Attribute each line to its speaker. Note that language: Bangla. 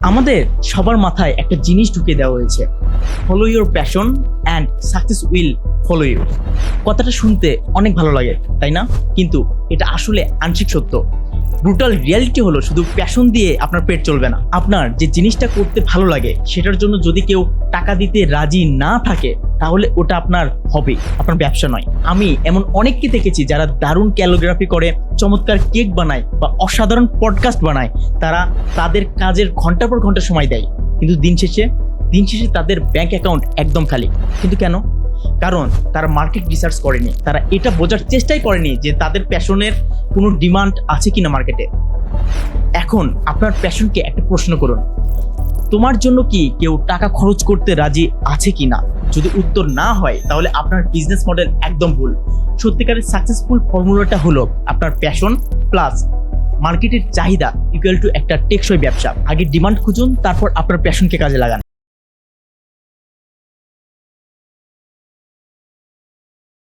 Speaker 1: আমাদের সবার মাথায় একটা জিনিস ঢুকে দেওয়া হয়েছে, follow your passion and success will follow you. কথাটা শুনতে অনেক ভালো লাগে, তাই না? কিন্তু এটা আসলে আংশিক সত্য। ব্রুটাল রিয়ালিটি হলো, শুধু প্যাশন দিয়ে আপনার পেট চলবে না। আপনার যে জিনিসটা করতে ভালো লাগে সেটার জন্য যদি কেউ টাকা দিতে রাজি না থাকে, তাহলে ওটা আপনার হবি, আপনার ব্যবসা নয়। আমি এমন অনেককে দেখেছি যারা দারুণ ক্যালিগ্রাফি করে, চমৎকার কেক বানায় বা অসাধারণ পডকাস্ট বানায়। তারা তাদের কাজের ঘন্টার পর ঘন্টা সময় দেয়, কিন্তু দিন শেষে তাদের ব্যাংক অ্যাকাউন্ট একদম খালি। কিন্তু কেন? কারণ তারা মার্কেট রিসার্চ করেনি, তারা এটা বোঝার চেষ্টাই করেনি যে তাদের প্যাশনের কোনো ডিমান্ড আছে কিনা মার্কেটে। এখন আপনার প্যাশনকে একটা প্রশ্ন করুন, তোমার জন্য কি কেউ টাকা খরচ করতে রাজি আছে কিনা? যদি উত্তর না হয়, তাহলে আপনার বিজনেস মডেল একদম ভুল। সত্যিকারের সাকসেসফুল ফর্মুলাটা হলো আপনার প্যাশন প্লাস মার্কেটের চাহিদা ইকুয়াল টু একটা টেকসই ব্যবসা। আগে ডিমান্ড খুঁজুন, তারপর আপনার প্যাশনকে কাজে লাগান।